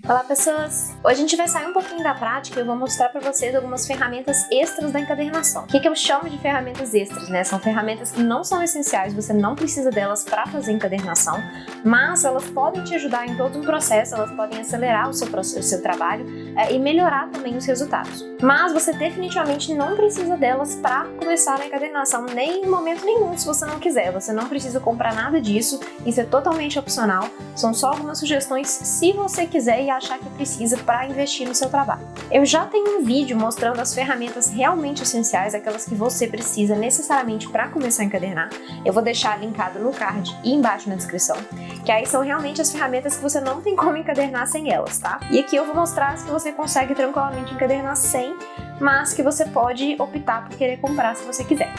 Olá pessoas! Hoje a gente vai sair um pouquinho da prática e eu vou mostrar para vocês algumas ferramentas extras da encadernação. O que eu chamo de ferramentas extras, né? São ferramentas que não são essenciais, você não precisa delas para fazer encadernação, mas elas podem te ajudar em todo o processo, elas podem acelerar o seu trabalho e melhorar também os resultados. Mas você definitivamente não precisa delas para começar a encadernação, nem em momento nenhum, se você não quiser. Você não precisa comprar nada disso, isso é totalmente opcional, são só algumas sugestões se você quiser e achar que precisa para investir no seu trabalho. Eu já tenho um vídeo mostrando as ferramentas realmente essenciais, aquelas que você precisa necessariamente para começar a encadernar. Eu vou deixar linkado no card e embaixo na descrição, que aí são realmente as ferramentas que você não tem como encadernar sem elas, tá? E aqui eu vou mostrar as que você consegue tranquilamente encadernar sem, mas que você pode optar por querer comprar se você quiser.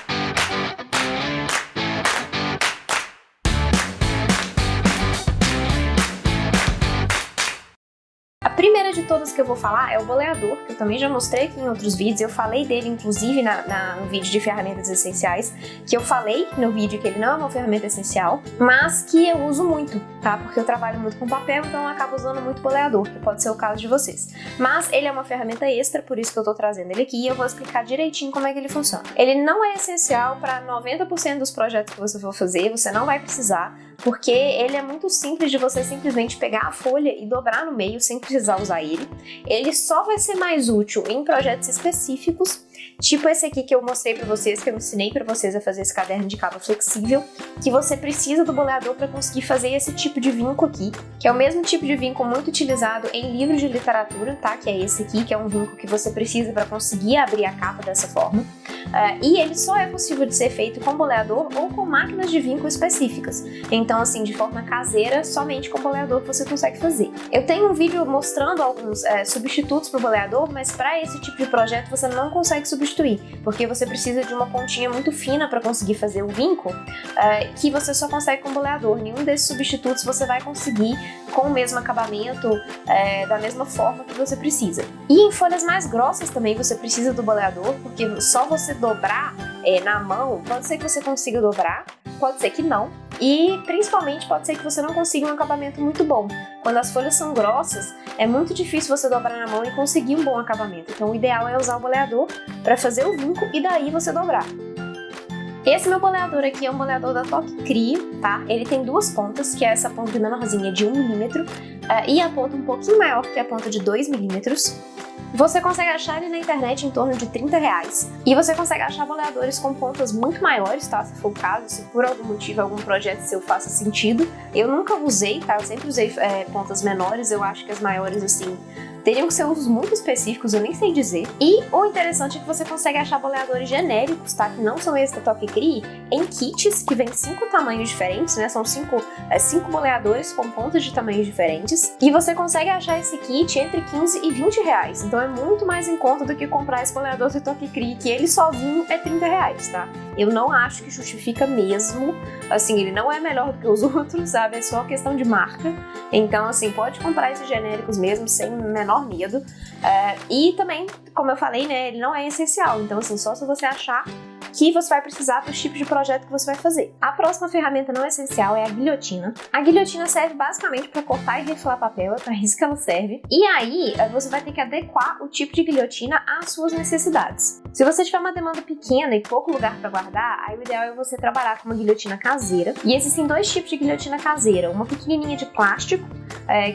A primeira de todas que eu vou falar é o boleador, que eu também já mostrei aqui em outros vídeos. Eu falei dele, inclusive, no vídeo de ferramentas essenciais, que eu falei no vídeo que ele não é uma ferramenta essencial, mas que eu uso muito, tá? Porque eu trabalho muito com papel, então eu acabo usando muito boleador, que pode ser o caso de vocês. Mas ele é uma ferramenta extra, por isso que eu tô trazendo ele aqui, e eu vou explicar direitinho como é que ele funciona. Ele não é essencial para 90% dos projetos que você for fazer, você não vai precisar, porque ele é muito simples de você simplesmente pegar a folha e dobrar no meio sem precisar usar ele. Ele só vai ser mais útil em projetos específicos, tipo esse aqui que eu mostrei pra vocês, que eu ensinei pra vocês a fazer esse caderno de capa flexível, que você precisa do boleador para conseguir fazer esse tipo de vinco aqui, que é o mesmo tipo de vinco muito utilizado em livros de literatura, tá? Que é esse aqui, que é um vinco que você precisa para conseguir abrir a capa dessa forma. E ele só é possível de ser feito com boleador ou com máquinas de vinco específicas. Então, assim, de forma caseira, somente com boleador você consegue fazer. Eu tenho um vídeo mostrando alguns substitutos para o boleador, mas para esse tipo de projeto você não consegue substituir, porque você precisa de uma pontinha muito fina para conseguir fazer o vinco, que você só consegue com boleador. Nenhum desses substitutos você vai conseguir com o mesmo acabamento, da mesma forma que você precisa. E em folhas mais grossas também você precisa do boleador, porque só você dobrar na mão, pode ser que você consiga dobrar, pode ser que não, e principalmente pode ser que você não consiga um acabamento muito bom. Quando as folhas são grossas, é muito difícil você dobrar na mão e conseguir um bom acabamento. Então o ideal é usar o boleador para fazer o vinco e daí você dobrar. Esse meu boleador aqui é um boleador da Toque Crie, tá? Ele tem duas pontas, que é essa ponta menorzinha de 1 mm e a ponta um pouquinho maior, que é a ponta de 2 mm. Você consegue achar ele na internet em torno de R$30. E você consegue achar boleadores com pontas muito maiores, tá? Se for o caso, se por algum motivo, algum projeto seu faça sentido. Eu nunca usei, tá? Eu sempre usei pontas menores, eu acho que as maiores, assim, teriam que ser usos muito específicos, eu nem sei dizer. E o interessante é que você consegue achar boleadores genéricos, tá? Que não são esses da Toque Crie, em kits que vem 5 tamanhos diferentes, né? São 5 boleadores com pontas de tamanhos diferentes. E você consegue achar esse kit entre R$15 e R$20. Então é muito mais em conta do que comprar esse boleador da Toque Crie, que ele sozinho é R$30, tá? Eu não acho que justifica mesmo. Assim, ele não é melhor do que os outros, sabe? É só questão de marca. Então, assim, pode comprar esses genéricos mesmo, sem menor medo. E também, como eu falei, né, ele não é essencial. Então, assim, só se você achar que você vai precisar para os tipos de projeto que você vai fazer. A próxima ferramenta não essencial é a guilhotina. A guilhotina serve basicamente para cortar e refilar papel, é para isso que ela serve. E aí, você vai ter que adequar o tipo de guilhotina às suas necessidades. Se você tiver uma demanda pequena e pouco lugar para guardar, aí o ideal é você trabalhar com uma guilhotina caseira. E existem dois tipos de guilhotina caseira. Uma pequenininha de plástico,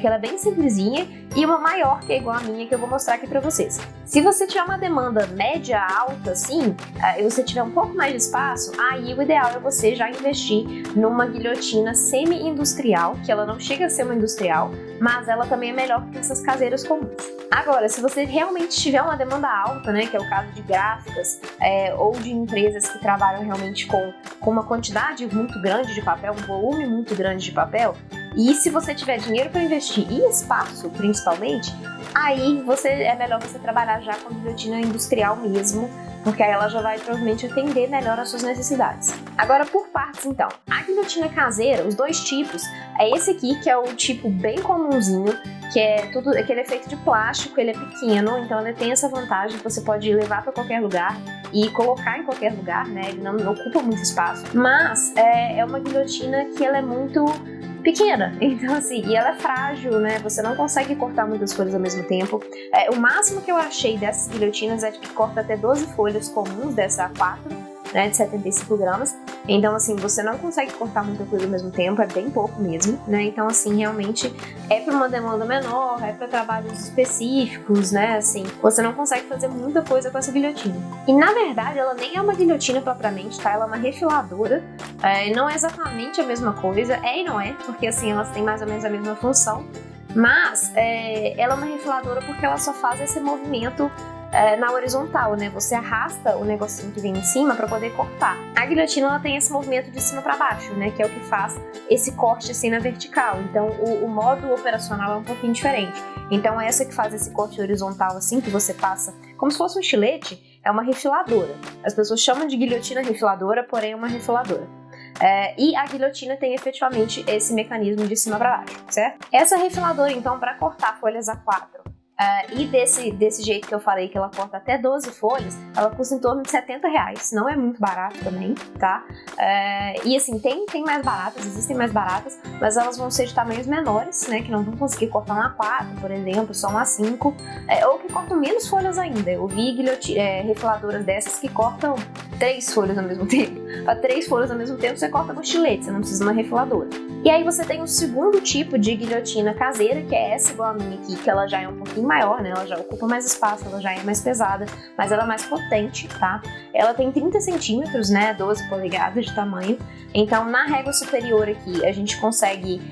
que ela é bem simplesinha, e uma maior, que é igual a minha, que eu vou mostrar aqui pra vocês. Se você tiver uma demanda média, alta, assim, e você tiver um pouco mais de espaço, aí o ideal é você já investir numa guilhotina semi-industrial, que ela não chega a ser uma industrial, mas ela também é melhor que essas caseiras comuns. Agora, se você realmente tiver uma demanda alta, né, que é o caso de gráficas, ou de empresas que trabalham realmente com uma quantidade muito grande de papel, um volume muito grande de papel, e se você tiver dinheiro para investir e espaço, principalmente, aí é melhor você trabalhar já com a guilhotina industrial mesmo, porque aí ela já vai provavelmente atender melhor às suas necessidades. Agora, por partes, então. A guilhotina caseira, os dois tipos, é esse aqui, que é o tipo bem comumzinho, que ele é feito de plástico, ele é pequeno, então ele tem essa vantagem que você pode levar para qualquer lugar e colocar em qualquer lugar, né? Ele não ocupa muito espaço, mas é uma guilhotina que ela é muito pequena. Então, assim, e ela é frágil, né? Você não consegue cortar muitas folhas ao mesmo tempo. O máximo que eu achei dessas guilhotinas é que corta até 12 folhas comuns dessa A4, né, de 75 gramas. Então, assim, você não consegue cortar muita coisa ao mesmo tempo, é bem pouco mesmo, né? Então, assim, realmente é para uma demanda menor, é para trabalhos específicos, né? Assim, você não consegue fazer muita coisa com essa guilhotina. E, na verdade, ela nem é uma guilhotina propriamente, tá? Ela é uma refiladora. Não é exatamente a mesma coisa, e não é, porque, assim, elas têm mais ou menos a mesma função. Mas ela é uma refiladora porque ela só faz esse movimento na horizontal, né? Você arrasta o negocinho que vem em cima para poder cortar. A guilhotina, ela tem esse movimento de cima para baixo, né? Que é o que faz esse corte assim na vertical. Então, o modo operacional é um pouquinho diferente. Então, essa que faz esse corte horizontal assim, que você passa como se fosse um estilete, é uma refiladora. As pessoas chamam de guilhotina refiladora, porém é uma refiladora. E a guilhotina tem efetivamente esse mecanismo de cima para baixo, certo? Essa refiladora, então, para cortar folhas A4, e desse jeito que eu falei, que ela corta até 12 folhas, ela custa em torno de R$70, não é muito barato também, tá? E assim, tem mais baratas, existem mais baratas, mas elas vão ser de tamanhos menores, né? Que não vão conseguir cortar um A4, por exemplo, só um A5, ou que cortam menos folhas ainda. Eu vi refiladoras dessas que cortam 3 folhas ao mesmo tempo. Para 3 folhas ao mesmo tempo, você corta com estilete, você não precisa de uma refiladora. E aí você tem o segundo tipo de guilhotina caseira, que é essa igual a minha aqui, que ela já é um pouquinho maior, né? Ela já ocupa mais espaço, ela já é mais pesada, mas ela é mais potente, tá? Ela tem 30 centímetros, né? 12 polegadas de tamanho. Então, na régua superior aqui, a gente consegue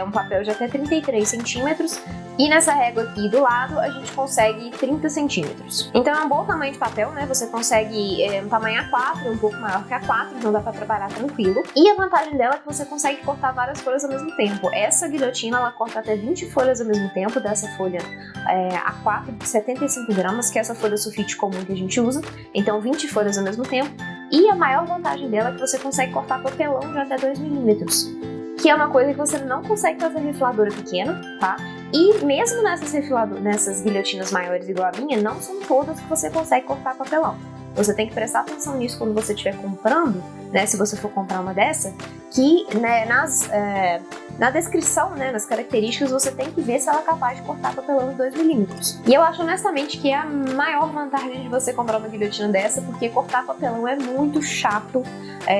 um papel de até 33 centímetros. E nessa régua aqui do lado, a gente consegue 30 centímetros. Então é um bom tamanho de papel, né? Você consegue um tamanho A4, um pouco maior que A4, então dá pra trabalhar tranquilo. E a vantagem dela é que você consegue cortar várias folhas ao mesmo tempo. Essa guilhotina, ela corta até 20 folhas ao mesmo tempo, dessa folha A4 de 75 gramas, que é essa folha sulfite comum que a gente usa. Então 20 folhas ao mesmo tempo. E a maior vantagem dela é que você consegue cortar papelão de até 2 milímetros. Que é uma coisa que você não consegue fazer refiladora pequena, tá? E mesmo nessas guilhotinas maiores igual a minha, não são todas que você consegue cortar papelão. Você tem que prestar atenção nisso quando você estiver comprando, né? Se você for comprar uma dessa, que né, na descrição, né, nas características, você tem que ver se ela é capaz de cortar papelão de 2 milímetros. E eu acho honestamente que é a maior vantagem de você comprar uma guilhotina dessa, porque cortar papelão é muito chato,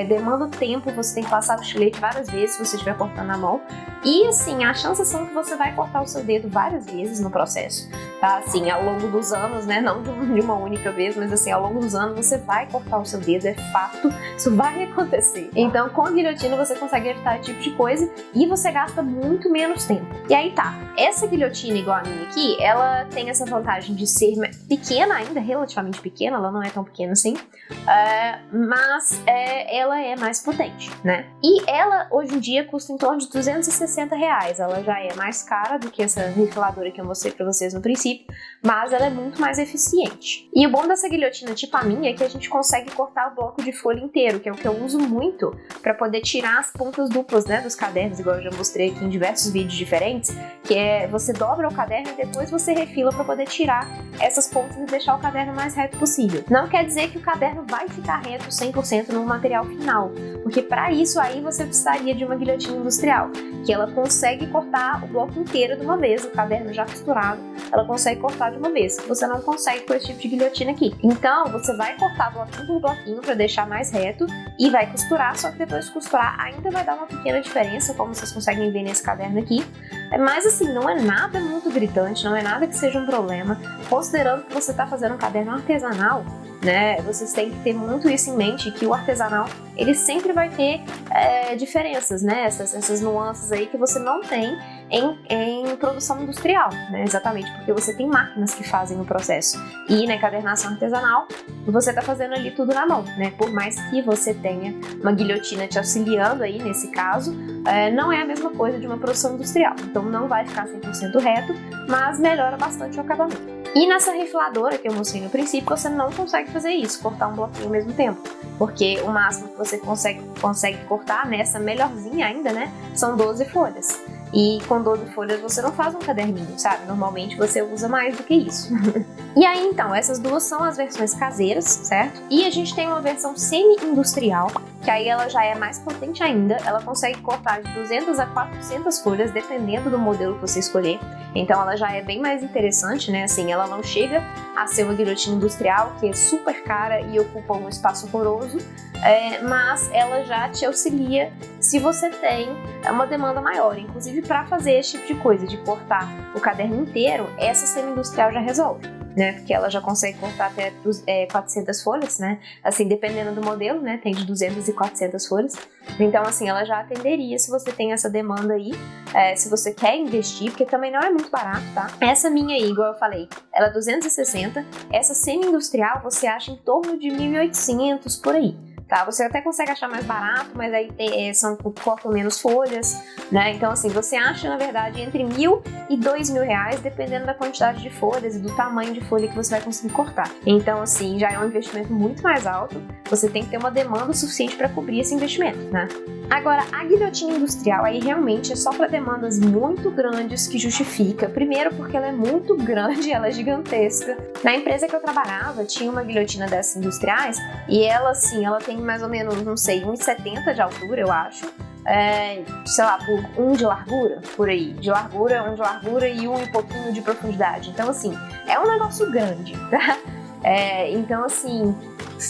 demanda tempo, você tem que passar o estilete várias vezes se você estiver cortando na mão. E assim, as chances são que você vai cortar o seu dedo várias vezes no processo, tá? Assim, ao longo dos anos, né? Não de uma única vez, mas assim, ao longo dos anos você vai cortar o seu dedo, é fato, isso vai acontecer. Então, com a guilhotina você consegue evitar esse tipo de coisa e você gasta muito menos tempo. E aí tá, essa guilhotina igual a minha aqui, ela tem essa vantagem de ser pequena ainda, relativamente pequena, ela não é tão pequena assim, mas ela é mais potente, né? E ela, hoje em dia, custa em torno de R$260. Ela já é mais cara do que essa refiladora que eu mostrei pra vocês no princípio, mas ela é muito mais eficiente. E o bom dessa guilhotina tipo a minha é que a gente consegue cortar o bloco de folha inteiro, que é o que eu uso muito pra poder tirar as pontas duplas, né, dos cadernos, igual eu já mostrei aqui em diversos vídeos diferentes, que é você dobra o caderno e depois você refila pra poder tirar essas pontas e deixar o caderno mais reto possível. Não quer dizer que o caderno vai ficar reto 100% no material final, porque para isso aí você precisaria de uma guilhotina industrial, que ela consegue cortar o bloco inteiro de uma vez, o caderno já costurado, ela consegue cortar de uma vez, que você não consegue com esse tipo de guilhotina aqui. Então, você vai cortar bloquinho por bloquinho para deixar mais reto e vai costurar, só que depois de costurar ainda vai dar uma pequena diferença, como vocês conseguem ver nesse caderno aqui. Mas assim, não é nada muito gritante, não é nada que seja um problema, considerando que você está fazendo um caderno artesanal, né? Vocês têm que ter muito isso em mente, que o artesanal, ele sempre vai ter diferenças, né? Essas nuances aí que você não tem em produção industrial, né? Exatamente, porque você tem máquinas que fazem o processo. E na encadernação artesanal, você tá fazendo ali tudo na mão, né? Por mais que você tenha uma guilhotina te auxiliando aí, nesse caso, não é a mesma coisa de uma produção industrial. Então não vai ficar 100% reto, mas melhora bastante o acabamento. E nessa refiladora que eu mostrei no princípio, você não consegue fazer isso, cortar um bloquinho ao mesmo tempo, porque o máximo que você consegue cortar nessa melhorzinha ainda, né, são 12 folhas. E com 12 folhas você não faz um caderninho, sabe? Normalmente você usa mais do que isso. E aí, então, essas duas são as versões caseiras, certo? E a gente tem uma versão semi-industrial, que aí ela já é mais potente ainda. Ela consegue cortar de 200 a 400 folhas, dependendo do modelo que você escolher. Então ela já é bem mais interessante, né? Assim, ela não chega a ser uma guilhotina industrial, que é super cara e ocupa um espaço horroroso, mas ela já te auxilia se você tem uma demanda maior. Inclusive, para fazer esse tipo de coisa, de cortar o caderno inteiro, essa semi-industrial já resolve, né? Porque ela já consegue cortar até 400 folhas, né? Assim, dependendo do modelo, né? Tem de 200 e 400 folhas. Então, assim, ela já atenderia se você tem essa demanda aí, se você quer investir, porque também não é muito barato, tá? Essa minha aí, igual eu falei, ela é 260. Essa semi-industrial você acha em torno de 1.800 por aí. Tá, você até consegue achar mais barato, mas aí cortam menos folhas, né? Então, assim, você acha, na verdade, entre R$1.000 e R$2.000, dependendo da quantidade de folhas e do tamanho de folha que você vai conseguir cortar. Então, assim, já é um investimento muito mais alto. Você tem que ter uma demanda suficiente para cobrir esse investimento, né? Agora, a guilhotina industrial aí realmente é só para demandas muito grandes que justifica. Primeiro porque ela é muito grande, ela é gigantesca. Na empresa que eu trabalhava, tinha uma guilhotina dessas industriais e ela, assim, ela tem mais ou menos, não sei, 1,70 de altura, eu acho. Sei lá, por 1 de largura, por aí. De largura, 1 de largura e 1 e pouquinho de profundidade. Então, assim, é um negócio grande, tá? Então, assim,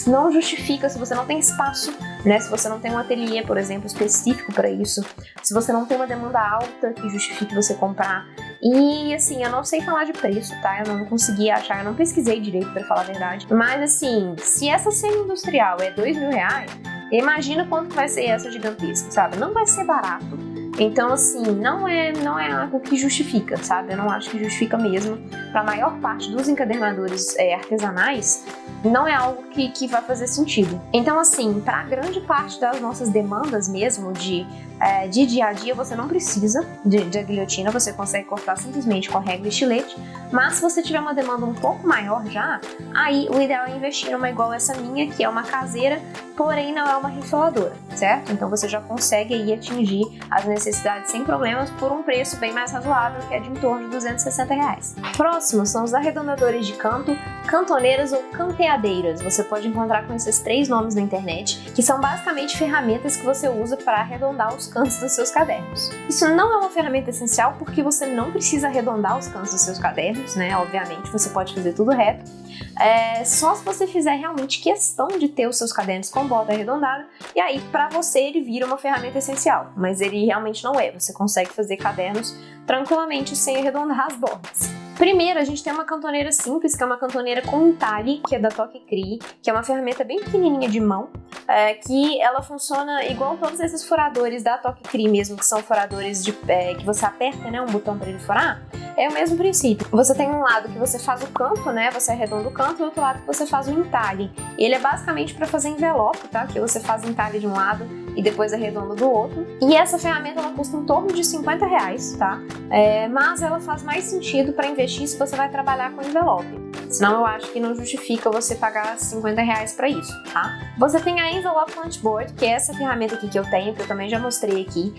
não justifica se você não tem espaço, né? Se você não tem um ateliê, por exemplo, específico para isso, se você não tem uma demanda alta que justifique você comprar. E, assim, eu não sei falar de preço, tá? Eu não consegui achar, eu não pesquisei direito, pra falar a verdade. Mas, assim, se essa semi-industrial é R$2.000, imagina quanto vai ser essa gigantesca, sabe? Não vai ser barato. Então, assim, não é algo que justifica, sabe? Eu não acho que justifica mesmo. Para a maior parte dos encadernadores artesanais, não é algo que vai fazer sentido. Então, assim, para grande parte das nossas demandas mesmo de dia a dia, você não precisa de guilhotina, você consegue cortar simplesmente com régua e estilete. Mas se você tiver uma demanda um pouco maior já, aí o ideal é investir numa igual essa minha, que é uma caseira, porém não é uma refiladora, certo? Então você já consegue aí atingir as necessidades sem problemas por um preço bem mais razoável, que é de em torno de R$260. Próximos são os arredondadores de canto, cantoneiras ou canteadeiras. Você pode encontrar com esses 3 nomes na internet, que são basicamente ferramentas que você usa para arredondar os cantos dos seus cadernos. Isso não é uma ferramenta essencial porque você não precisa arredondar os cantos dos seus cadernos, né? Obviamente, você pode fazer tudo reto. Só se você fizer realmente questão de ter os seus cadernos com borda arredondada, e aí para você ele vira uma ferramenta essencial, mas ele realmente não é. Você consegue fazer cadernos tranquilamente sem arredondar as bordas. Primeiro, a gente tem uma cantoneira simples, que é uma cantoneira com entalhe, que é da Toque Crie, que é uma ferramenta bem pequenininha de mão, que ela funciona igual todos esses furadores da Toque Crie mesmo, que são furadores que você aperta, né, um botão para ele furar. É o mesmo princípio. Você tem um lado que você faz o canto, né, você arredonda o canto, e outro lado que você faz o entalhe. Ele é basicamente para fazer envelope, tá, que você faz entalhe de um lado e depois arredonda do outro. E essa ferramenta ela custa em torno de R$50, tá? Mas ela faz mais sentido para investir se você vai trabalhar com envelope. Senão eu acho que não justifica você pagar R$50 para isso, tá? Você tem a Envelope Punchboard, que é essa ferramenta aqui que eu tenho, que eu também já mostrei aqui,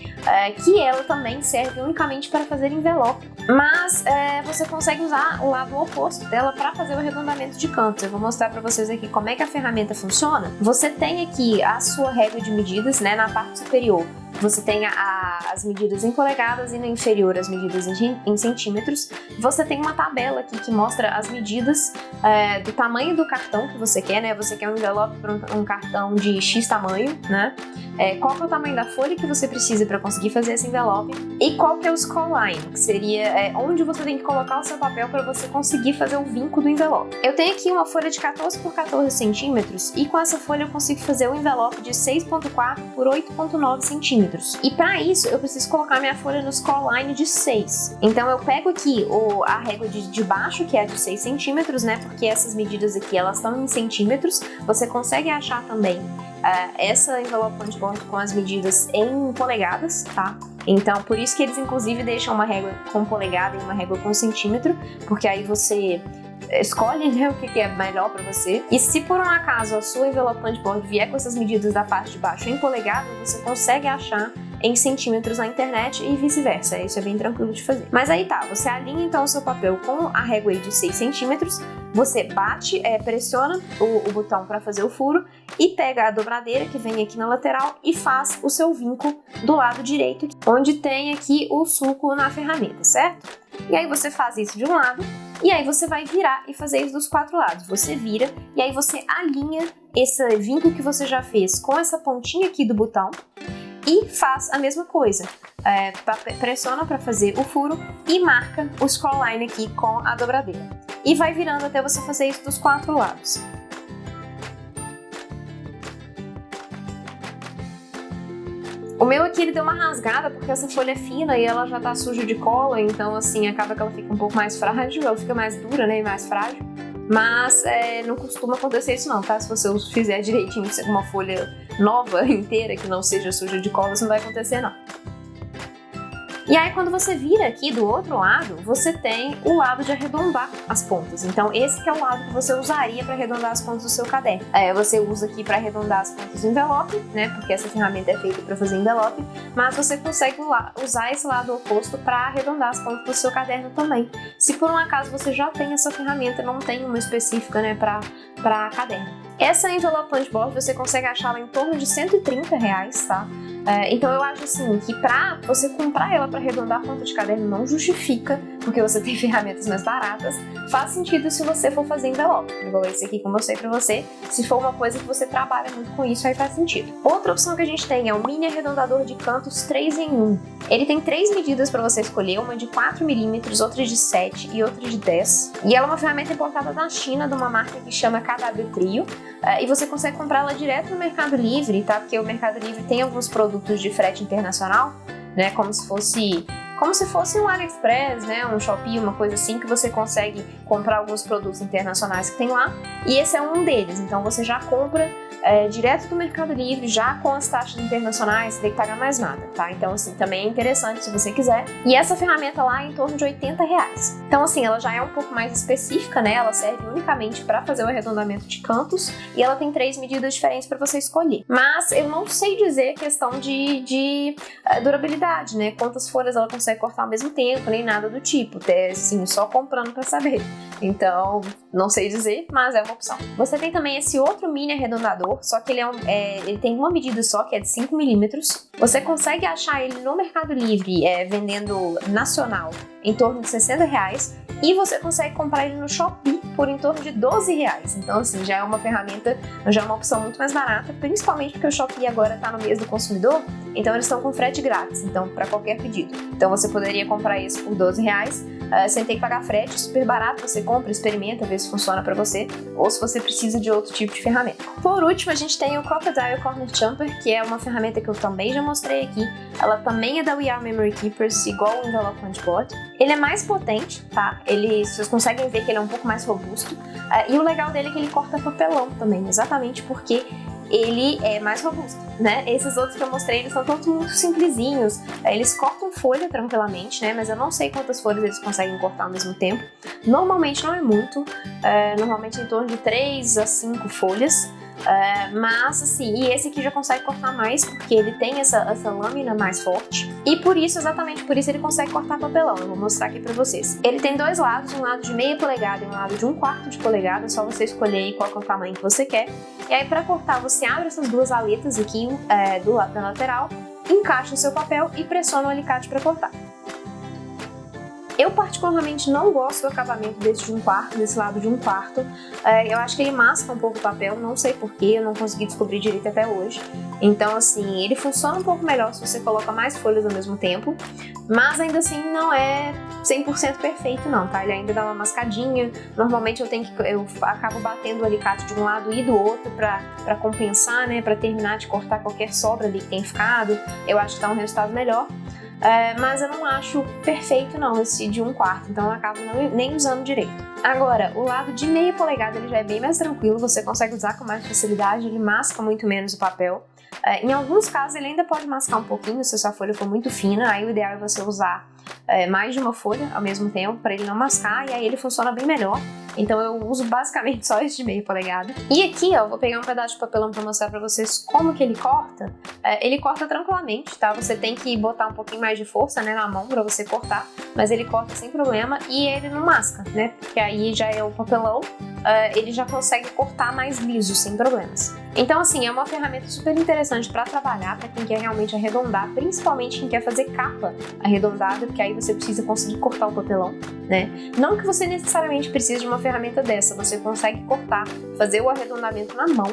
que ela também serve unicamente para fazer envelope. Mas você consegue usar o lado oposto dela para fazer o arredondamento de cantos. Eu vou mostrar para vocês aqui como é que a ferramenta funciona. Você tem aqui a sua régua de medidas, né, na parte superior. Você tem as medidas em polegadas e na inferior as medidas em centímetros. Você tem uma tabela aqui que mostra as medidas do tamanho do cartão que você quer, né? Você quer um envelope para um cartão de X tamanho, né? Qual que é o tamanho da folha que você precisa para conseguir fazer esse envelope e qual que é o score line, que seria onde você tem que colocar o seu papel para você conseguir fazer o vinco do envelope. Eu tenho aqui uma folha de 14 por 14 centímetros e com essa folha eu consigo fazer um envelope de 6,4 por 8,9 centímetros. E para isso eu preciso colocar minha folha no score line de 6. Então eu pego aqui a régua de baixo, que é de 6 centímetros, né? Porque essas medidas aqui elas estão em centímetros. Você consegue achar também essa envelope punchboard com as medidas em polegadas, tá? Então por isso que eles inclusive deixam uma régua com polegada e uma régua com centímetro, porque aí você escolhe, né, o que é melhor para você. E se por um acaso a sua envelope punchboard vier com essas medidas da parte de baixo em polegadas, você consegue achar em centímetros na internet e vice-versa. Isso é bem tranquilo de fazer. Mas aí tá, você alinha então o seu papel com a régua aí de 6 centímetros, você bate, pressiona o botão para fazer o furo e pega a dobradeira que vem aqui na lateral e faz o seu vinco do lado direito, onde tem aqui o sulco na ferramenta, certo? E aí você faz isso de um lado, e aí você vai virar e fazer isso dos 4 lados. Você vira, e aí você alinha esse vinco que você já fez com essa pontinha aqui do botão, e faz a mesma coisa. Pressiona para fazer o furo e marca o scroll line aqui com a dobradeira. E vai virando até você fazer isso dos 4 lados. O meu aqui ele deu uma rasgada porque essa folha é fina e ela já tá suja de cola, então assim, acaba que ela fica um pouco mais frágil, ela fica mais dura, né, e mais frágil. Mas não costuma acontecer isso não, tá? Se você fizer direitinho com uma folha nova, inteira, que não seja suja de cola, isso não vai acontecer não. E aí quando você vira aqui do outro lado, você tem o lado de arredondar as pontas. Então esse que é o lado que você usaria para arredondar as pontas do seu caderno. Você usa aqui para arredondar as pontas do envelope, né? Porque essa ferramenta é feita para fazer envelope, mas você consegue usar esse lado oposto para arredondar as pontas do seu caderno também. Se por um acaso você já tem essa ferramenta, não tem uma específica, né, para caderno. Essa envelope punchboard você consegue achá-la em torno de R$130, tá? Então eu acho assim que pra você comprar ela para arredondar a ponta de caderno não justifica, porque você tem ferramentas mais baratas. Faz sentido se você for fazer envelope, igual esse aqui que eu mostrei pra você. Se for uma coisa que você trabalha muito com isso, aí faz sentido. Outra opção que a gente tem é o mini arredondador de cantos 3 em 1. Ele tem 3 medidas para você escolher, uma de 4 mm, outra de 7 e outra de 10. E ela é uma ferramenta importada da China, de uma marca que chama KW Trio. E você consegue comprar ela direto no Mercado Livre, tá? Porque o Mercado Livre tem alguns produtos de frete internacional, né? Como se fosse um AliExpress, né? Um Shopee, uma coisa assim, que você consegue comprar alguns produtos internacionais que tem lá. E esse é um deles. Então você já compra direto do Mercado Livre, já com as taxas internacionais, você tem que pagar mais nada, tá? Então, assim, também é interessante se você quiser. E essa ferramenta lá é em torno de R$80. Então, assim, ela já é um pouco mais específica, né? Ela serve unicamente para fazer o arredondamento de cantos e ela tem 3 medidas diferentes para você escolher. Mas eu não sei dizer questão de durabilidade, né? Quantas folhas ela consegue cortar ao mesmo tempo, nem nada do tipo. Assim, só comprando para saber. Então, não sei dizer, mas é uma opção. Você tem também esse outro mini arredondador, só que ele tem uma medida só, que é de 5 mm. Você consegue achar ele no Mercado Livre, vendendo nacional, em torno de R$60. E você consegue comprar ele no Shopee por em torno de R$12. Então, assim, já é uma ferramenta, já é uma opção muito mais barata, principalmente porque o Shopee agora tá no mês do consumidor, então eles estão com frete grátis, então, para qualquer pedido. Então, você poderia comprar esse por R$12, sem ter que pagar frete, super barato, você compra, experimenta, vê se funciona para você, ou se você precisa de outro tipo de ferramenta. Por último, a gente tem o Crocodile Corner Jumper, que é uma ferramenta que eu também já mostrei aqui. Ela também é da We Are Memory Keepers, igual o Envelope Punchboard. Ele é mais potente, tá? Vocês conseguem ver que ele é um pouco mais robusto. E o legal dele é que ele corta papelão também, exatamente porque ele é mais robusto, né? Esses outros que eu mostrei, eles são todos muito simplesinhos. Eles cortam folha tranquilamente, né? Mas eu não sei quantas folhas eles conseguem cortar ao mesmo tempo. Normalmente não é muito, normalmente em torno de 3 a 5 folhas. Mas assim, e esse aqui já consegue cortar mais porque ele tem essa lâmina mais forte e por isso, exatamente por isso, ele consegue cortar papelão. Eu vou mostrar aqui pra vocês. Ele tem 2 lados, um lado de meia polegada e um lado de 1/4 de polegada. É só você escolher aí qual é o tamanho que você quer. E aí pra cortar, você abre essas 2 aletas aqui do lado da lateral, encaixa o seu papel e pressiona o alicate pra cortar. Eu particularmente não gosto do acabamento desse de 1/4, desse lado de 1/4. Eu acho que ele masca um pouco o papel, não sei porquê, eu não consegui descobrir direito até hoje. Então, assim, ele funciona um pouco melhor se você coloca mais folhas ao mesmo tempo, mas ainda assim não é 100% perfeito não, tá? Ele ainda dá uma mascadinha. Normalmente eu acabo batendo o alicate de um lado e do outro pra compensar, né? Pra terminar de cortar qualquer sobra ali que tem ficado. Eu acho que dá um resultado melhor. Mas eu não acho perfeito não esse de 1/4, então eu acabo nem usando direito. Agora, o lado de meia polegada ele já é bem mais tranquilo, você consegue usar com mais facilidade, ele masca muito menos o papel. Em alguns casos ele ainda pode mascar um pouquinho se a sua folha for muito fina, aí o ideal é você usar mais de uma folha ao mesmo tempo, para ele não mascar, e aí ele funciona bem melhor. Então eu uso basicamente só esse de meia polegada. E aqui, ó, vou pegar um pedaço de papelão para mostrar para vocês como que ele corta. Ele corta tranquilamente, tá? Você tem que botar um pouquinho mais de força, né, na mão para você cortar, mas ele corta sem problema e ele não masca, né? Porque aí já é o papelão, ele já consegue cortar mais liso, sem problemas. Então, assim, é uma ferramenta super interessante para trabalhar, para quem quer realmente arredondar, principalmente quem quer fazer capa arredondada, porque aí você precisa conseguir cortar o papelão, né? Não que você necessariamente precise de uma ferramenta dessa, você consegue cortar, fazer o arredondamento na mão,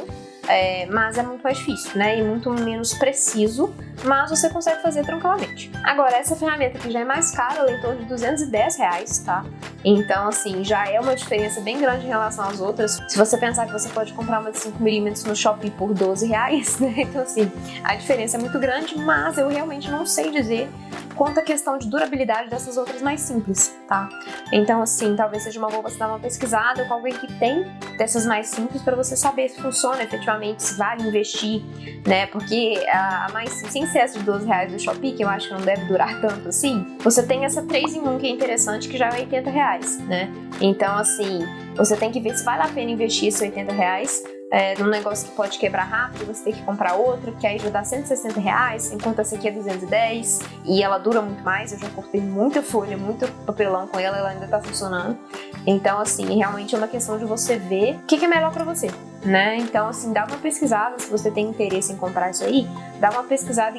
mas é muito mais difícil, né? E muito menos preciso, mas você consegue fazer tranquilamente. Agora, essa ferramenta aqui já é mais cara, ela é em torno de R$210, tá? Então, assim, já é uma diferença bem grande em relação às outras. Se você pensar que você pode comprar uma de 5mm no Shopee por R$12, né? Então, assim, a diferença é muito grande, mas eu realmente não sei dizer quanto à questão de durabilidade dessas outras mais simples, tá? Então, assim, talvez seja uma boa você dar uma pesquisada com alguém que tem dessas mais simples para você saber se funciona efetivamente, se vale investir, né? Porque a mais sem ser essa de R$12 do Shopee, que eu acho que não deve durar tanto assim, você tem essa 3-em-1 que é interessante, que já é R$80, né? Então, assim, você tem que ver se vale a pena investir esses R$80 num negócio que pode quebrar rápido, você tem que comprar outro, que aí já dá R$160, enquanto essa aqui é 210 e ela dura muito mais. Eu já cortei muita folha, muito papelão com ela, ela ainda tá funcionando. Então, assim, realmente é uma questão de você ver o que é melhor pra você, né? Então, assim, dá uma pesquisada, se você tem interesse em comprar isso aí, dá uma pesquisada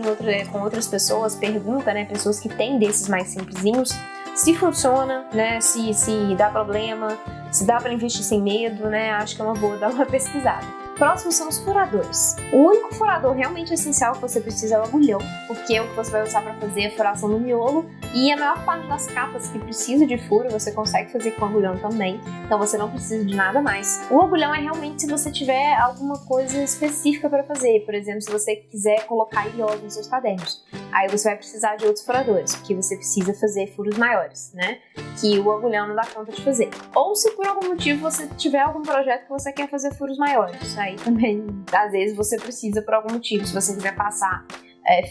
com outras pessoas, pergunta, né, pessoas que têm desses mais simplesinhos, se funciona, né, se dá problema, se dá para investir sem medo, né, acho que é uma boa dar uma pesquisada. Próximo são os furadores. O único furador realmente essencial que você precisa é o agulhão, porque é o que você vai usar para fazer a furação no miolo, e a maior parte das capas que precisa de furo você consegue fazer com agulhão também, então você não precisa de nada mais. O agulhão é realmente se você tiver alguma coisa específica para fazer, por exemplo, se você quiser colocar ilhós nos seus cadernos, aí você vai precisar de outros furadores, porque você precisa fazer furos maiores, né, que o agulhão não dá conta de fazer. Ou se por algum motivo você tiver algum projeto que você quer fazer furos maiores, aí também, às vezes, você precisa por algum motivo. Se você quiser passar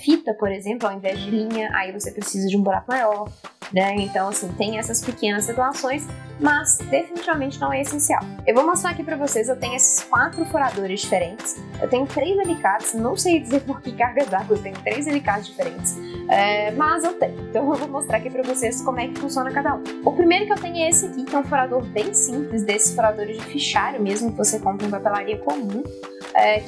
fita, por exemplo, ao invés de linha, aí você precisa de um buraco maior, né? Então, assim, tem essas pequenas situações, mas definitivamente não é essencial. Eu vou mostrar aqui pra vocês, eu tenho esses 4 furadores diferentes, eu tenho 3 alicates, não sei dizer por que cargas d'água, eu tenho 3 alicates diferentes, mas eu tenho, então eu vou mostrar aqui pra vocês como é que funciona cada um. O primeiro que eu tenho é esse aqui, que é um furador bem simples, desses furadores de fichário mesmo, que você compra em papelaria comum,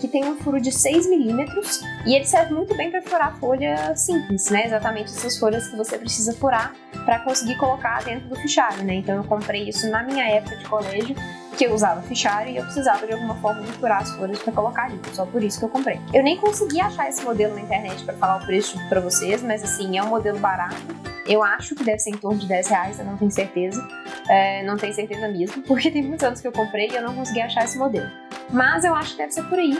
que tem um furo de 6mm, e ele serve muito bem para furar folha simples, né? Exatamente essas folhas que você precisa furar para conseguir colocar dentro do fichário, né? Então eu comprei isso na minha época de colégio, que eu usava fichário e eu precisava de alguma forma de furar as folhas para colocar ali, só por isso que eu comprei. Eu nem consegui achar esse modelo na internet para falar o preço para vocês, mas assim, é um modelo barato. Eu acho que deve ser em torno de R$10, eu não tenho certeza. Não tenho certeza mesmo, porque tem muitos anos que eu comprei e eu não consegui achar esse modelo. Mas eu acho que deve ser por aí.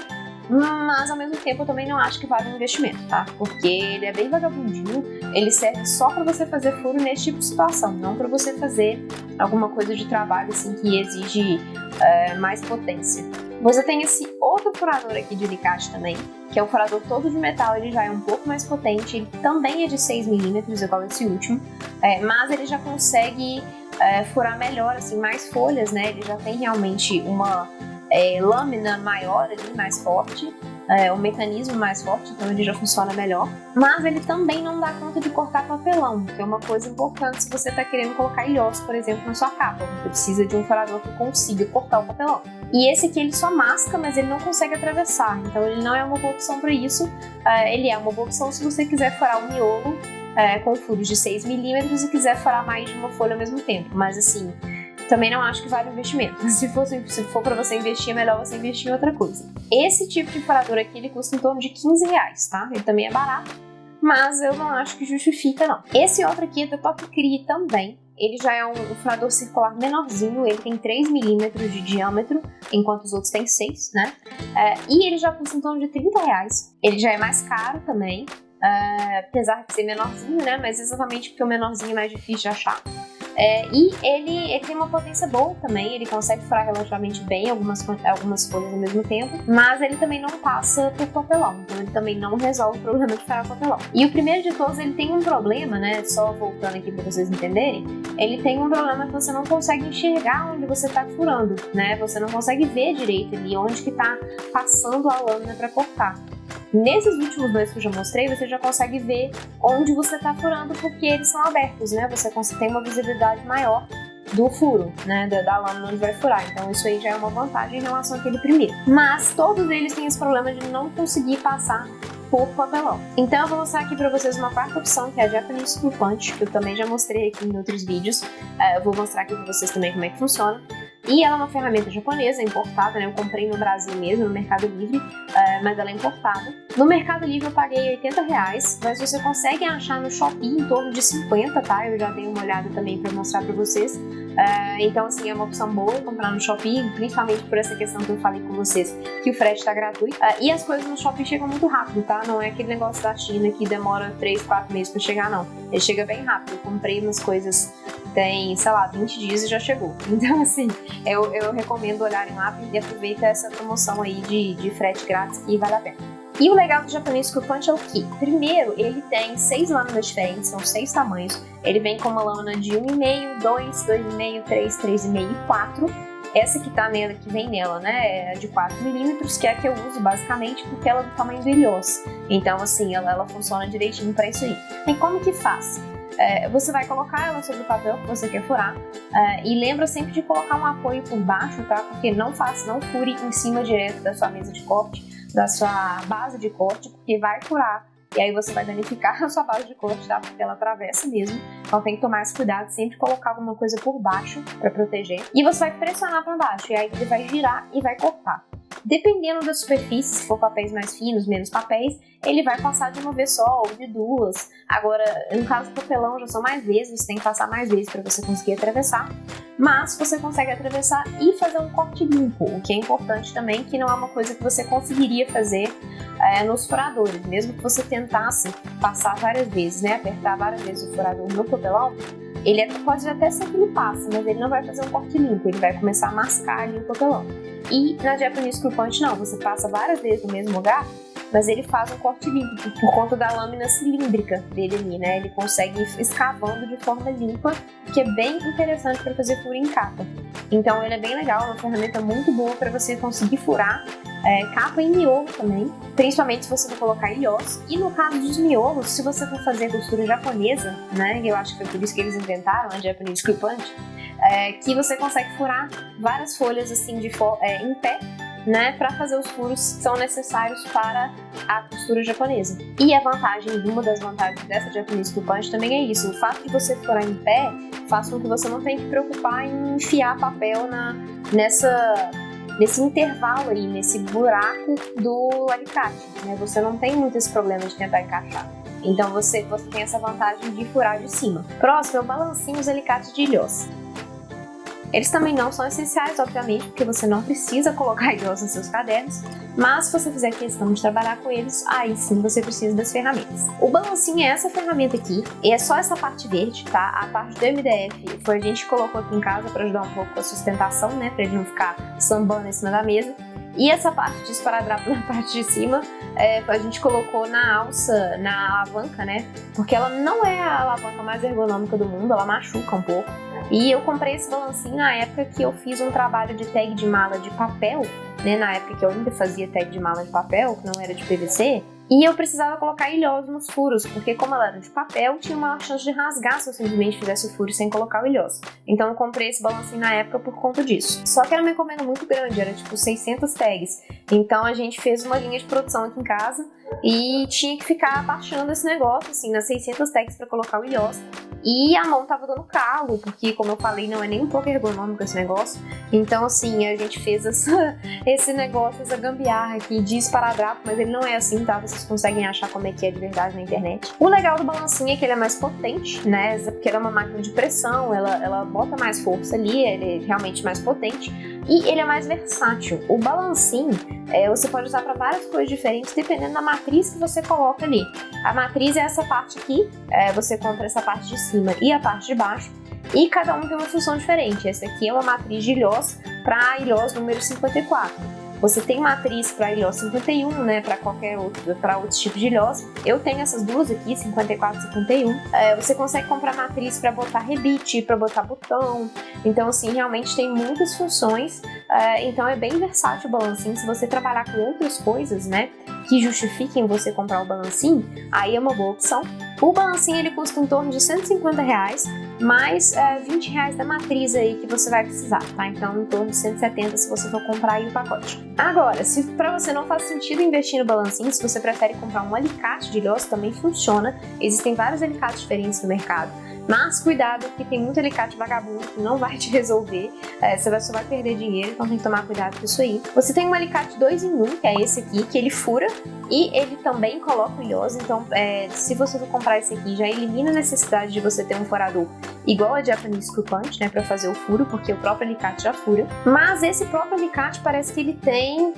Mas ao mesmo tempo eu também não acho que vale um investimento, tá? Porque ele é bem vagabundinho, ele serve só pra você fazer furo nesse tipo de situação, não pra você fazer alguma coisa de trabalho assim que exige mais potência. Você tem esse outro furador aqui de alicate também, que é um furador todo de metal, ele já é um pouco mais potente, ele também é de 6mm, igual esse último, mas ele já consegue furar melhor, assim, mais folhas, né? Ele já tem realmente uma lâmina maior ali, mais forte, um mecanismo mais forte, então ele já funciona melhor. Mas ele também não dá conta de cortar papelão, que é uma coisa importante se você está querendo colocar ilhós, por exemplo, na sua capa. Você precisa de um furador que consiga cortar o papelão. E esse aqui ele só masca, mas ele não consegue atravessar, então ele não é uma boa opção para isso. Ele é uma boa opção se você quiser furar o miolo com furos de 6mm e quiser furar mais de uma folha ao mesmo tempo, mas assim, também não acho que vale o investimento. Se for para você investir, é melhor você investir em outra coisa. Esse tipo de furador aqui, ele custa em torno de R$15, tá? Ele também é barato, mas eu não acho que justifica, não. Esse outro aqui é da Top Crie também. Ele já é um furador circular menorzinho, ele tem 3mm de diâmetro, enquanto os outros têm 6, né? E ele já custa em torno de R$30. Ele já é mais caro também, apesar de ser menorzinho, né? Mas exatamente porque o menorzinho é mais difícil de achar. E ele tem uma potência boa também, ele consegue furar relativamente bem algumas folhas ao mesmo tempo, mas ele também não passa por papelão, então ele também não resolve o problema de furar papelão. E o primeiro de todos, ele tem um problema, né, só voltando aqui para vocês entenderem, ele tem um problema que você não consegue enxergar onde você tá furando, né, você não consegue ver direito ali onde que tá passando a lâmina para cortar. Nesses últimos dois que eu já mostrei, você já consegue ver onde você está furando, porque eles são abertos, né? Você tem uma visibilidade maior do furo, né? Da lâmina onde vai furar. Então isso aí já é uma vantagem em relação àquele primeiro. Mas todos eles têm esse problema de não conseguir passar por papelão. Então eu vou mostrar aqui para vocês uma quarta opção, que é a Japanese Screw Punch, que eu também já mostrei aqui em outros vídeos. Eu vou mostrar aqui para vocês também como é que funciona. E ela é uma ferramenta japonesa, importada, né? Eu comprei no Brasil mesmo, no Mercado Livre, mas ela é importada. No Mercado Livre eu paguei R$80, mas você consegue achar no Shopee em torno de 50, tá? Eu já dei uma olhada também para mostrar para vocês. Então, assim, é uma opção boa comprar no Shopee, principalmente por essa questão que eu falei com vocês, que o frete tá gratuito. E as coisas no Shopee chegam muito rápido, tá? Não é aquele negócio da China que demora 3, 4 meses para chegar, não. Ele chega bem rápido. Eu comprei umas coisas tem, sei lá, 20 dias e já chegou. Então, assim, eu recomendo olharem lá e aproveitar essa promoção aí de frete grátis que vale a pena. E o legal do Japanese Screw Punch é o que? Primeiro, ele tem 6 lâminas diferentes, são 6 tamanhos. Ele vem com uma lâmina de 1,5, 2, 2,5, 3, 3,5 e 4. Essa que tá nela, que vem nela, né, é de 4 milímetros, que é a que eu uso basicamente porque ela é do tamanho do ilhós. Então, assim, ela funciona direitinho para isso aí. E como que faz? Você vai colocar ela sobre o papel que você quer furar e lembra sempre de colocar um apoio por baixo, tá? Porque não fure em cima direto da sua mesa de corte, da sua base de corte, porque vai furar e aí você vai danificar a sua base de corte, tá? Porque ela atravessa mesmo, então tem que tomar esse cuidado, sempre colocar alguma coisa por baixo para proteger. E você vai pressionar para baixo e aí ele vai girar e vai cortar. Dependendo da superfície, se for papéis mais finos, menos papéis, ele vai passar de uma vez só ou de duas. Agora, no caso do papelão, já são mais vezes, você tem que passar mais vezes para você conseguir atravessar. Mas você consegue atravessar e fazer um corte limpo, o que é importante também, que não é uma coisa que você conseguiria fazer nos furadores. Mesmo que você tentasse passar várias vezes, né, apertar várias vezes o furador no papelão, ele pode até ser que ele passe, mas ele não vai fazer um corte limpo, ele vai começar a mascar ali o papelão. E na Japanese Screw Punch não, você passa várias vezes no mesmo lugar, mas ele faz um corte limpo por conta da lâmina cilíndrica dele ali, né? Ele consegue ir escavando de forma limpa, que é bem interessante para fazer furo em capa. Então ele é bem legal, é uma ferramenta muito boa para você conseguir furar capa e miolo também, principalmente se você for colocar ilhós. E no caso dos miolos, se você for fazer costura japonesa, né? Eu acho que foi por isso que eles inventaram a Japanese Screw Punch, que você consegue furar várias folhas assim em pé, né, para fazer os furos que são necessários para a costura japonesa. E uma das vantagens dessa Japanese Screw Punch também é isso, o fato de você furar em pé faz com que você não tenha que preocupar em enfiar papel nesse intervalo aí, nesse buraco do alicate, né? Você não tem muito esse problema de tentar encaixar. Então você tem essa vantagem de furar de cima. Próximo é o balancinho dos alicates de ilhós. Eles também não são essenciais, obviamente, porque você não precisa colocar ilhós nos seus cadernos, mas se você fizer questão de trabalhar com eles, aí sim você precisa das ferramentas. O balancinho é essa ferramenta aqui, e é só essa parte verde, tá? A parte do MDF foi a gente que colocou aqui em casa para ajudar um pouco com a sustentação, né? Pra ele não ficar sambando em cima da mesa. E essa parte de esparadrapo na parte de cima, a gente colocou na alça, na alavanca, né? Porque ela não é a alavanca mais ergonômica do mundo, ela machuca um pouco. E eu comprei esse balancinho na época que eu fiz um trabalho de tag de mala de papel, né? Na época que eu ainda fazia tag de mala de papel, que não era de PVC. E eu precisava colocar ilhós nos furos, porque como ela era de papel, tinha uma chance de rasgar se eu simplesmente fizesse o furo sem colocar o ilhós. Então eu comprei esse balancinho na época por conta disso. Só que era uma encomenda muito grande, era tipo 600 tags. Então a gente fez uma linha de produção aqui em casa e tinha que ficar baixando esse negócio, assim, nas 600 tags para colocar o ilhós. E a mão tava dando calo, porque como eu falei, não é nem um pouco ergonômico esse negócio. Então assim, a gente fez esse negócio, essa gambiarra aqui de esparadrapo, mas ele não é assim, tá? Vocês conseguem achar como é que é de verdade na internet. O legal do balancinho é que ele é mais potente, né? Porque ele é uma máquina de pressão, ela bota mais força ali, ele é realmente mais potente. E ele é mais versátil. O balancinho, você pode usar para várias coisas diferentes, dependendo da matriz que você coloca ali. A matriz é essa parte aqui, você compra essa parte de cima e a parte de baixo. e cada um tem uma função diferente. Essa aqui é uma matriz de ilhós para ilhós número 54. Você tem matriz para ilhós 51, né, para qualquer outro, para outros tipos de ilhós. Eu tenho essas duas aqui, 54 e 51. Você consegue comprar matriz para botar rebite, para botar botão. Então, assim, realmente tem muitas funções. Então, é bem versátil o balancinho. Se você trabalhar com outras coisas, né, que justifiquem você comprar o balancinho, aí é uma boa opção. O balancinho, ele custa em torno de R$150, mais R$20 da matriz aí que você vai precisar, tá? Então, em torno de 170 se você for comprar aí o pacote. Agora, se para você não faz sentido investir no balancinho, se você prefere comprar um alicate de ilhós, também funciona. Existem vários alicates diferentes no mercado. Mas cuidado, porque tem muito alicate vagabundo que não vai te resolver, você só vai perder dinheiro, então tem que tomar cuidado com isso aí. Você tem um alicate 2 em 1, que é esse aqui, que ele fura e ele também coloca o ilhós, então se você for comprar esse aqui, já elimina a necessidade de você ter um furador igual a Japanese Screw Punch, né, pra fazer o furo, porque o próprio alicate já fura. Mas esse próprio alicate parece que ele tem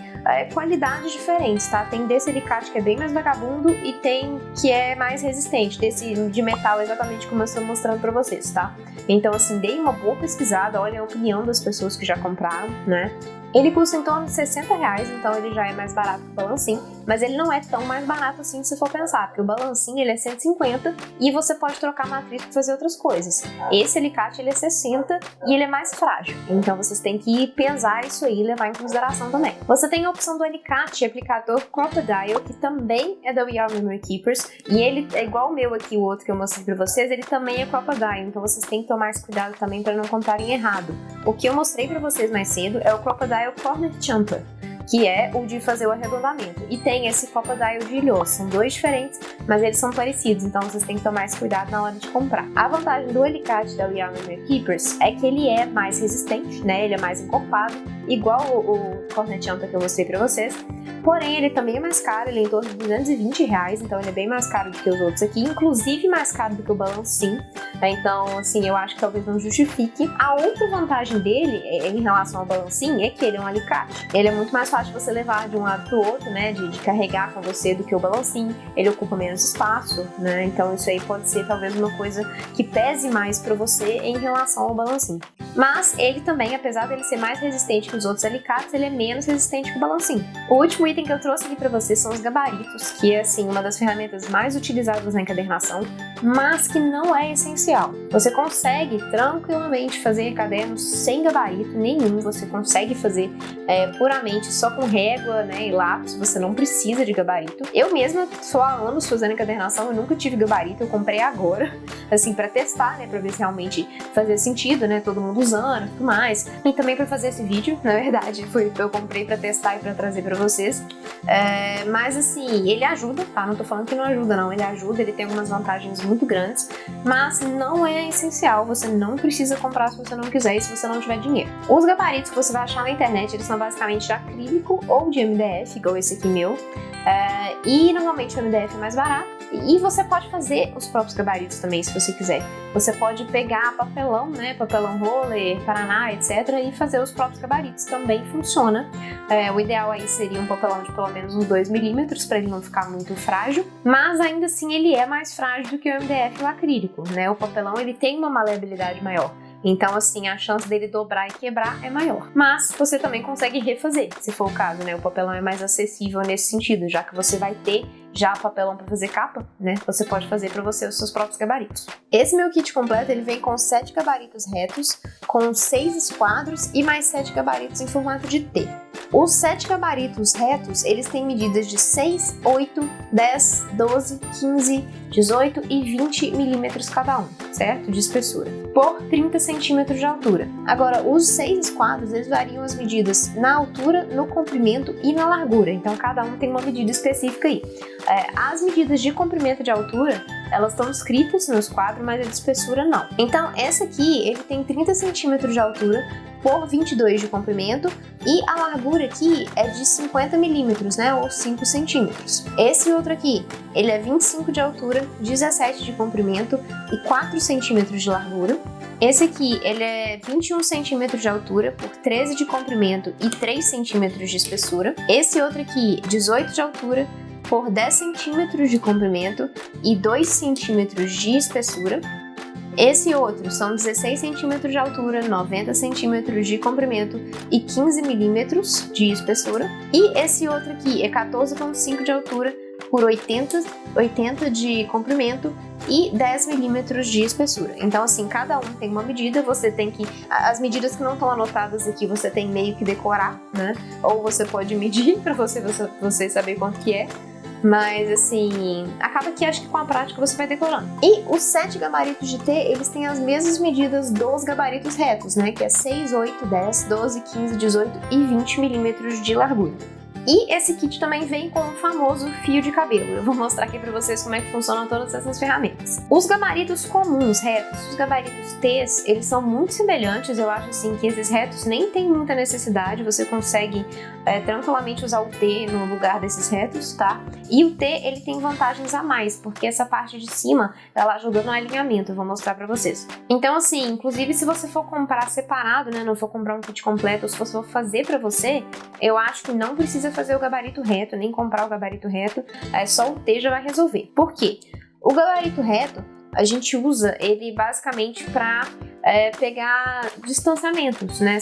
qualidades diferentes, tá? Tem desse alicate que é bem mais vagabundo e tem que é mais resistente, desse de metal exatamente como eu estou mostrando pra vocês, tá? Então, assim, dei uma boa pesquisada, olha a opinião das pessoas que já compraram, né? Ele custa em torno de R$60, então ele já é mais barato que o balancinho, mas ele não é tão mais barato assim se for pensar, porque o balancinho ele é 150 e você pode trocar a matriz para fazer outras coisas. Esse alicate ele é 60 e ele é mais frágil, então vocês têm que pesar isso aí e levar em consideração também. Você tem a opção do alicate aplicador Crocodile, que também é da We Are Memory Keepers, e ele é igual o meu aqui, o outro que eu mostrei para vocês, ele também é Crocodile, então vocês têm que tomar esse cuidado também para não comprarem errado. O que eu mostrei para vocês mais cedo é o Crocodile Corner Champer, que é o de fazer o arredondamento. E tem esse Crocodile de ilhós, são dois diferentes, mas eles são parecidos, então vocês têm que tomar esse cuidado na hora de comprar. A vantagem do alicate da We Are Memory Keepers é que ele é mais resistente, né? Ele é mais encorpado, igual o Corner Champer que eu mostrei pra vocês, porém ele também é mais caro, ele é em torno de R$220, então ele é bem mais caro do que os outros aqui, inclusive mais caro do que o balancinho, né? Então, assim, eu acho que talvez não justifique. A outra vantagem dele, em relação ao balancinho, é que ele é um alicate. Ele é muito mais fácil de você levar de um lado pro outro, né, de carregar com você do que o balancinho, ele ocupa menos espaço, né, então isso aí pode ser talvez uma coisa que pese mais pra você em relação ao balancinho. Mas ele também, apesar dele ser mais resistente que os outros alicates, ele é menos resistente que o balancinho. O último item que eu trouxe aqui pra vocês são os gabaritos, que é assim uma das ferramentas mais utilizadas na encadernação, mas que não é essencial. Você consegue tranquilamente fazer cadernos sem gabarito nenhum, você consegue fazer puramente só com régua, né, e lápis, você não precisa de gabarito. Eu mesma sou há anos fazendo encadernação, eu nunca tive gabarito, eu comprei agora, assim, pra testar, né, pra ver se realmente fazia sentido, né, todo mundo usando e tudo mais. E também pra fazer esse vídeo, na verdade, eu comprei pra testar e pra trazer pra vocês. Mas assim, ele ajuda, tá? Não tô falando que não ajuda, não. Ele ajuda, ele tem algumas vantagens muito grandes, mas não é essencial, você não precisa comprar se você não quiser e se você não tiver dinheiro. Os gabaritos que você vai achar na internet, eles são basicamente de acrílico ou de MDF, igual esse aqui meu. E normalmente o MDF é mais barato. E você pode fazer os próprios gabaritos também, se você quiser. Você pode pegar papelão, né, papelão roller, Paraná, etc. e fazer os próprios gabaritos, também funciona. O ideal aí seria um papelão de pelo menos uns 2 milímetros, para ele não ficar muito frágil, mas ainda assim ele é mais frágil do que o MDF e o acrílico, né? O papelão ele tem uma maleabilidade maior. Então, assim, a chance dele dobrar e quebrar é maior. Mas você também consegue refazer, se for o caso, né? O papelão é mais acessível nesse sentido, já que você vai ter já papelão para fazer capa, né? Você pode fazer para você os seus próprios gabaritos. Esse meu kit completo, ele vem com 7 gabaritos retos, com 6 esquadros e mais 7 gabaritos em formato de T. Os 7 gabaritos retos, eles têm medidas de 6, 8, 10, 12, 15, 18 e 20 milímetros cada um, certo? De espessura, por 30 centímetros de altura. Agora, os 6 esquadros, eles variam as medidas na altura, no comprimento e na largura, então cada um tem uma medida específica aí. As medidas de comprimento e de altura, elas estão escritas no esquadro, mas a de espessura não. Então, essa aqui, ele tem 30 centímetros de altura por 22 de comprimento e a largura aqui é de 50 milímetros, né, ou 5 centímetros. Esse outro aqui, ele é 25 de altura, 17 de comprimento e 4 centímetros de largura. Esse aqui, ele é 21 centímetros de altura por 13 de comprimento e 3 centímetros de espessura. Esse outro aqui, 18 de altura por 10 centímetros de comprimento e 2 centímetros de espessura. Esse outro são 16 centímetros de altura, 90 centímetros de comprimento e 15 milímetros de espessura. E esse outro aqui é 14,5 de altura por 80 de comprimento e 10 milímetros de espessura. Então, assim, cada um tem uma medida, você tem que... As medidas que não estão anotadas aqui, você tem meio que decorar, né? Ou você pode medir pra você saber quanto que é. Mas, assim, acaba que acho que com a prática você vai decorando. E os 7 gabaritos de T, eles têm as mesmas medidas dos gabaritos retos, né? Que é 6, 8, 10, 12, 15, 18 e 20 milímetros de largura. E esse kit também vem com o famoso fio de cabelo. Eu vou mostrar aqui pra vocês como é que funcionam todas essas ferramentas. Os gabaritos comuns, retos, os gabaritos T's, eles são muito semelhantes. Eu acho assim que esses retos nem tem muita necessidade. Você consegue tranquilamente usar o T no lugar desses retos, tá? E o T, ele tem vantagens a mais, porque essa parte de cima, ela ajuda no alinhamento. Eu vou mostrar pra vocês. Então, assim, inclusive se você for comprar separado, né, não for comprar um kit completo, ou se você for fazer pra você, eu acho que não precisa fazer o gabarito reto, nem comprar o gabarito reto, só o T já vai resolver. Por quê? O gabarito reto, a gente usa ele basicamente para pegar distanciamentos, né?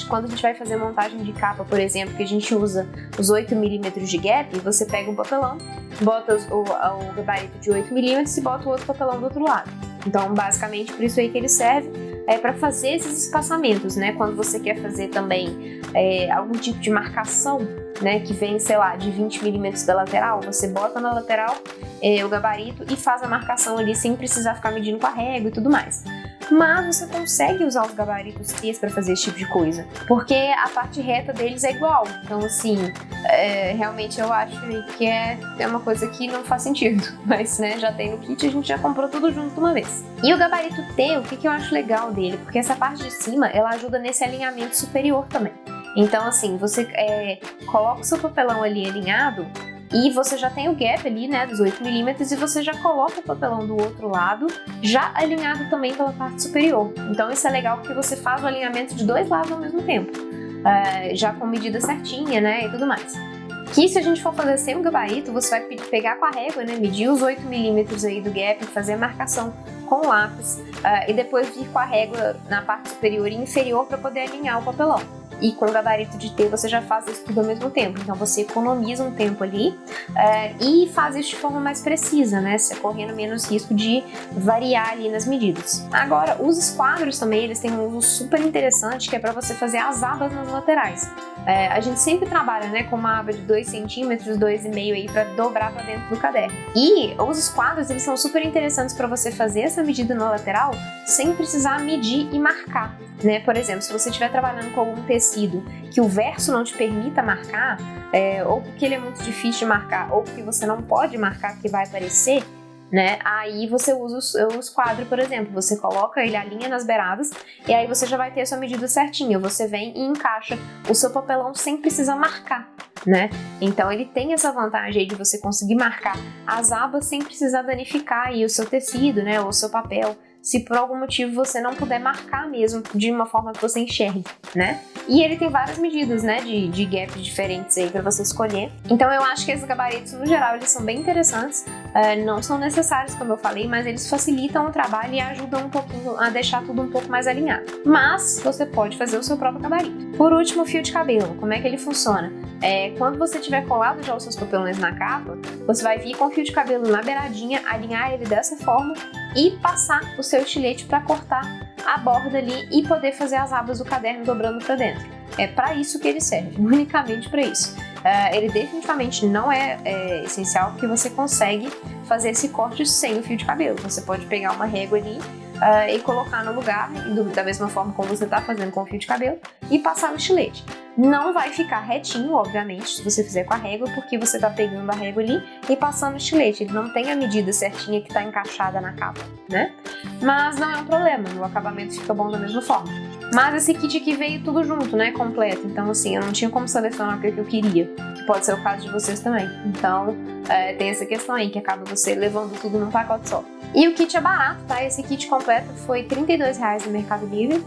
Quando a gente vai fazer montagem de capa, por exemplo, que a gente usa os 8 milímetros de gap, você pega um papelão, bota o gabarito de 8 milímetros e bota o outro papelão do outro lado. Então, basicamente, por isso aí que ele serve, para fazer esses espaçamentos, né? Quando você quer fazer também algum tipo de marcação, né? Que vem, sei lá, de 20 milímetros da lateral, você bota na lateral o gabarito e faz a marcação ali sem precisar ficar medindo com a régua e tudo mais. Mas você consegue usar os gabaritos T's para fazer esse tipo de coisa, porque a parte reta deles é igual. Então, assim, realmente eu acho que é uma coisa que não faz sentido. Mas, né, já tem no kit, a gente já comprou tudo junto de uma vez. E o gabarito T, o que eu acho legal dele? Porque essa parte de cima, ela ajuda nesse alinhamento superior também. Então, assim, você coloca o seu papelão ali alinhado, e você já tem o gap ali, né, dos 8 milímetros, e você já coloca o papelão do outro lado, já alinhado também pela parte superior. Então isso é legal porque você faz o alinhamento de dois lados ao mesmo tempo, já com medida certinha, né, e tudo mais. Que se a gente for fazer sem o gabarito, você vai pegar com a régua, né, medir os 8 milímetros aí do gap, fazer a marcação com o lápis, e depois vir com a régua na parte superior e inferior para poder alinhar o papelão. E com o gabarito de T você já faz isso tudo ao mesmo tempo, então você economiza um tempo ali e faz isso de forma mais precisa, né, correndo menos risco de variar ali nas medidas. Agora, os esquadros também, eles têm um uso super interessante, que é para você fazer as abas nas laterais. A gente sempre trabalha, né, com uma aba de 2 centímetros, 2,5 aí para dobrar para dentro do caderno. E os esquadros, eles são super interessantes para você fazer essa medida na lateral sem precisar medir e marcar, né? Por exemplo, se você estiver trabalhando com algum tecido que o verso não te permita marcar, ou porque ele é muito difícil de marcar, ou porque você não pode marcar porque vai aparecer, né? Aí você usa o esquadro, por exemplo, você coloca ele, alinha nas beiradas, e aí você já vai ter a sua medida certinha. Você vem e encaixa o seu papelão sem precisar marcar, né? Então ele tem essa vantagem aí de você conseguir marcar as abas sem precisar danificar aí o seu tecido, né? Ou o seu papel, se por algum motivo você não puder marcar mesmo de uma forma que você enxergue, né? E ele tem várias medidas, né, de gaps diferentes aí pra você escolher. Então eu acho que esses gabaritos, no geral, eles são bem interessantes. Não são necessários, como eu falei, mas eles facilitam o trabalho e ajudam um pouquinho a deixar tudo um pouco mais alinhado. Mas você pode fazer o seu próprio gabarito. Por último, o fio de cabelo. Como é que ele funciona? Quando você tiver colado já os seus papelões na capa, você vai vir com o fio de cabelo na beiradinha, alinhar ele dessa forma e passar o seu estilete para cortar a borda ali e poder fazer as abas do caderno dobrando para dentro. É para isso que ele serve, unicamente para isso. Ele definitivamente não é essencial, porque você consegue fazer esse corte sem o fio de cabelo. Você pode pegar uma régua ali e colocar no lugar, da mesma forma como você está fazendo com o fio de cabelo, e passar no estilete. Não vai ficar retinho, obviamente, se você fizer com a régua, porque você está pegando a régua ali e passando o estilete. Ele não tem a medida certinha que está encaixada na capa, né? Mas não é um problema, o acabamento fica bom da mesma forma. Mas esse kit aqui veio tudo junto, né, completo. Então, assim, eu não tinha como selecionar o que eu queria, que pode ser o caso de vocês também. Então, tem essa questão aí, que acaba você levando tudo num pacote só. E o kit é barato, tá? Esse kit completo foi R$ 32,00 no Mercado Livre.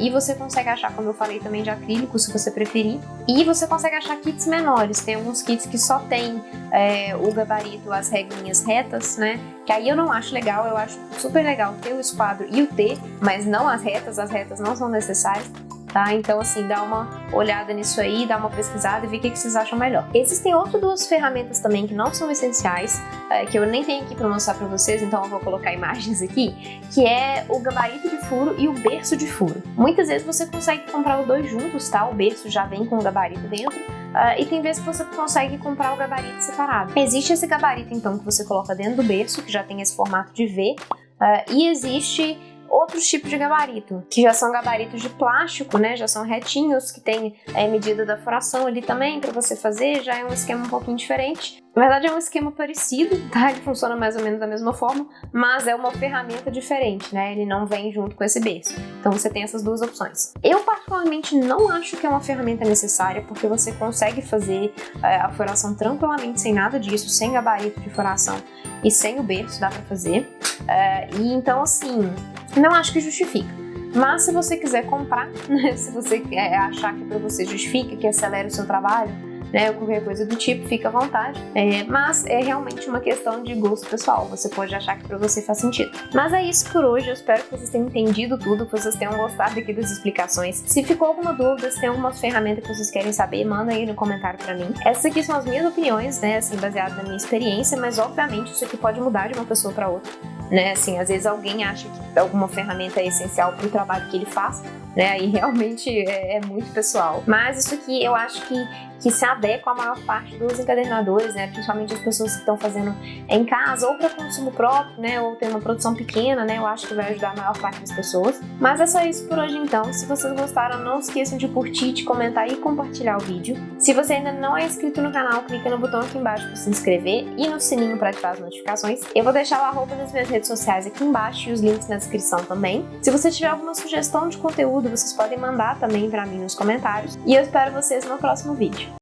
E você consegue achar, como eu falei, também de acrílico, se você preferir. E você consegue achar kits menores. Tem alguns kits que só tem o gabarito, as regrinhas retas, né? Que aí eu não acho legal, eu acho super legal ter o esquadro e o T, mas não as retas não são necessárias. Tá? Então, assim, dá uma olhada nisso aí, dá uma pesquisada e vê o que vocês acham melhor. Existem outras duas ferramentas também que não são essenciais, que eu nem tenho aqui pra mostrar pra vocês, então eu vou colocar imagens aqui, que é o gabarito de furo e o berço de furo. Muitas vezes você consegue comprar os dois juntos, tá? O berço já vem com o gabarito dentro, e tem vezes que você consegue comprar o gabarito separado. Existe esse gabarito, então, que você coloca dentro do berço, que já tem esse formato de V, e existe outros tipos de gabarito, que já são gabaritos de plástico, né? Já são retinhos, que tem medida da furação ali também para você fazer, já é um esquema um pouquinho diferente. Na verdade é um esquema parecido, tá? Ele funciona mais ou menos da mesma forma, mas é uma ferramenta diferente, né? Ele não vem junto com esse berço. Então você tem essas duas opções. Eu particularmente não acho que é uma ferramenta necessária, porque você consegue fazer a furação tranquilamente sem nada disso, sem gabarito de furação e sem o berço, dá pra fazer. E então assim, não acho que justifica. Mas se você quiser comprar, né, se você achar que para você justifica, que acelera o seu trabalho, né, ou qualquer coisa do tipo, fica à vontade. Mas é realmente uma questão de gosto pessoal. Você pode achar que para você faz sentido. Mas é isso por hoje. Eu espero que vocês tenham entendido tudo, que vocês tenham gostado aqui das explicações. Se ficou alguma dúvida, se tem alguma ferramenta que vocês querem saber, manda aí no comentário para mim. Essas aqui são as minhas opiniões, né, assim, baseadas na minha experiência, mas obviamente isso aqui pode mudar de uma pessoa para outra. Né, assim, às vezes alguém acha que alguma ferramenta é essencial para o trabalho que ele faz, né, aí realmente é muito pessoal. Mas isso aqui eu acho que se adequa à maior parte dos encadernadores, né, principalmente as pessoas que estão fazendo em casa ou para consumo próprio, né, ou tem uma produção pequena, né, eu acho que vai ajudar a maior parte das pessoas. Mas é só isso por hoje então. Se vocês gostaram, não esqueçam de curtir, de comentar e compartilhar o vídeo. Se você ainda não é inscrito no canal, clica no botão aqui embaixo para se inscrever e no sininho para ativar as notificações. Eu vou deixar o arroba nas minhas redes sociais aqui embaixo e os links na descrição também. Se você tiver alguma sugestão de conteúdo, vocês podem mandar também para mim nos comentários. E eu espero vocês no próximo vídeo.